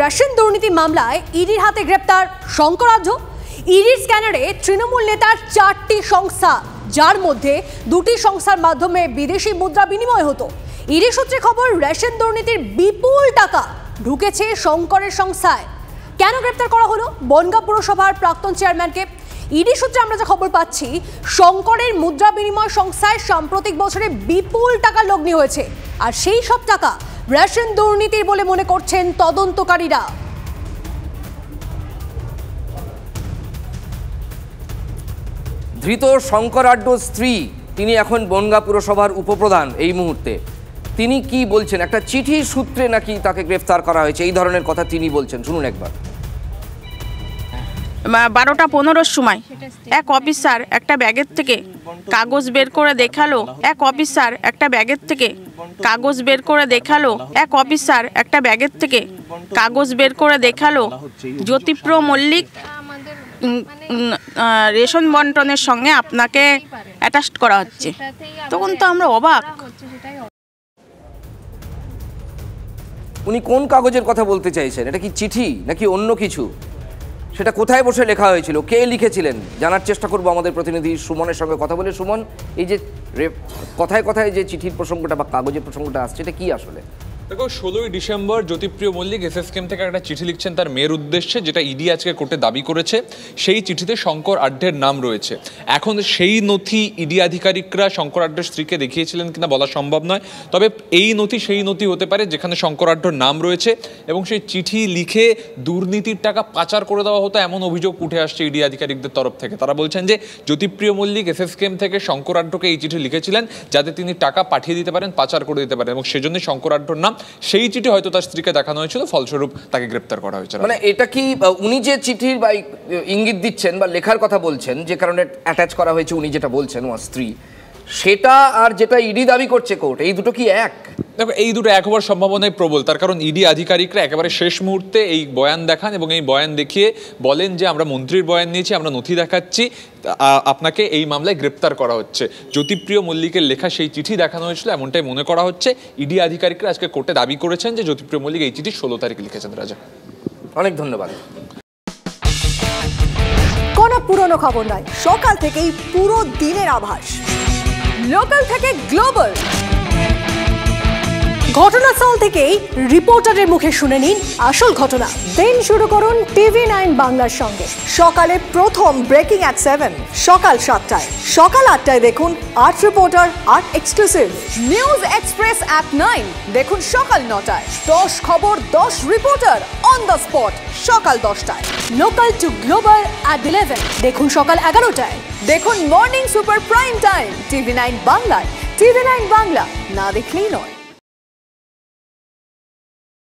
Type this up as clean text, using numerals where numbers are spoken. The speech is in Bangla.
রেশন দুর্নীতি মামলায় ইডির হাতে গ্রেপ্তার শঙ্করাধ্য। ইডির স্ক্যানারে তৃণমূল নেতার 4টি সংস্থা, যার মধ্যে 2টি সংস্থার মাধ্যমে বিদেশি মুদ্রা বিনিময় হতো। ইডি সূত্রে খবর, রেশন দুর্নীতির বিপুল টাকা ঢুকেছে শঙ্করের সংস্থায়। কেন গ্রেপ্তার করা হলো বনগাঁ পুরসভার প্রাক্তন চেয়ারম্যানকে? ইডি সূত্রে আমরা যে খবর পাচ্ছি, শঙ্করের মুদ্রা বিনিময় সংস্থায় সাম্প্রতিক বছরে বিপুল টাকা লগ্নি হয়েছে, আর সেই সব টাকা রেশন দুর্নীতির বলে মনে করছেন তদন্তকারীরা। ধৃত শঙ্করাঢ্যর স্ত্রী, তিনি এখন বনগাঁ পুরসভার উপপ্রধান এই মুহূর্তে। তিনি কি বলছেন? একটা চিঠির সূত্রে নাকি তাকে গ্রেফতার করা হয়েছে, এই ধরনের কথা তিনি বলছেন। শুনুন একবার। 12টা 15 সময় এক অফিসার একটা ব্যাগের থেকে কাগজ বের করে দেখালো। জ্যোতিপ্রিয় মল্লিক রেশন বন্টনের সঙ্গে আপনাকে অ্যাটাচ করা হচ্ছে। তখন তো আমরা অবাক। উনি কোন কাগজের কথা বলতে চাইছেন? এটা কি চিঠি নাকি অন্য কিছু? সেটা কোথায় বসে লেখা হয়েছিল, কে লিখেছিলেন, জানার চেষ্টা করবো আমাদের প্রতিনিধি সুমনের সঙ্গে কথা বলে। সুমন, এই যে কথায় কথায় যে চিঠির প্রসঙ্গটা বা কাগজের প্রসঙ্গটা আসছে, এটা কি আসলে? দেখো, 16ই ডিসেম্বর জ্যোতিপ্রিয় মল্লিক এসএসকেএম থেকে একটা চিঠি লিখছেন তার মেয়ের উদ্দেশ্যে, যেটা ইডি আজকে কোর্টে দাবি করেছে। সেই চিঠিতে শঙ্কর আঢ্যের নাম রয়েছে। এখন সেই নথি ইডি আধিকারিকরা শঙ্কর আঢ্যের স্ত্রীকে দেখিয়েছিলেন কিনা বলা সম্ভব নয়, তবে এই নথি সেই নথি হতে পারে যেখানে শঙ্কর আঢ্যর নাম রয়েছে, এবং সেই চিঠি লিখে দুর্নীতির টাকা পাচার করে দেওয়া হতো এমন অভিযোগ উঠে আসছে ইডি আধিকারিকদের তরফ থেকে। তারা বলছেন যে জ্যোতিপ্রিয় মল্লিক এসএসকেএম থেকে শঙ্কর আঢ্যকে এই চিঠি লিখেছিলেন যাতে তিনি টাকা পাঠিয়ে দিতে পারেন, পাচার করে দিতে পারেন, এবং সেজন্য শঙ্কর আঢ্যর নাম সেই চিঠি হয়তো তার স্ত্রীকে দেখানো হয়েছিল, ফলস্বরূপ তাকে গ্রেপ্তার করা হয়েছে। মানে এটা কি উনি যে চিঠির বা ইঙ্গিত দিচ্ছেন বা লেখার কথা বলছেন, যে কারণে অ্যাটাচ করা হয়েছে, উনি যেটা বলছেন ওর স্ত্রী, সেটা আর যেটা ইডি দাবি করছে কোর্ট, এই দুটো কি এক? দেখো, এই দুটো এক হওয়ার সম্ভাবনাই প্রবল। তার কারণ ইডি আধিকারিকরা একেবারে শেষ মুহূর্তে এই বয়ান দেখান এবং এই বয়ান দেখিয়ে বলেন যে আমরা মন্ত্রীর বয়ান নিয়েছি, আমরা নথি দেখাচ্ছি, আপনাকে এই মামলায় গ্রেপ্তার করা হচ্ছে। জ্যোতিপ্রিয় মল্লিকের লেখা সেই চিঠি দেখানো হয়েছিল এমনটাই মনে করা হচ্ছে। ইডি আধিকারিকরা আজকে কোর্টে দাবি করেছেন যে জ্যোতিপ্রিয় মল্লিক এই চিঠি 16 তারিখে লিখেছেন। রাজা, অনেক ধন্যবাদ। কোনো পুরনো খবর নয়, সকাল থেকেই পুরো দিনের আভাস, লোকাল থেকে গ্লোবাল, ঘটনাস্থল থেকেই রিপোর্টারের মুখে শুনে নিন আসল ঘটনা। দিন শুরু করুন TV9 বাংলার সঙ্গে। সকালে প্রথম ব্রেকিং at 7, সকাল 7টায়, সকাল 8টায় দেখুন 8 reporter, 8 exclusive. News express at 9 দেখুন সকাল 9টায়। 10 খবর, 10 রিপোর্টার অন দ্য স্পট সকাল 10টায়। লোকাল টু গ্লোবাল at 11 দেখুন সকাল 11টায়। দেখুন morning super prime time TV9 বাংলায়। TV9 বাংলা না দেখলেই নয়।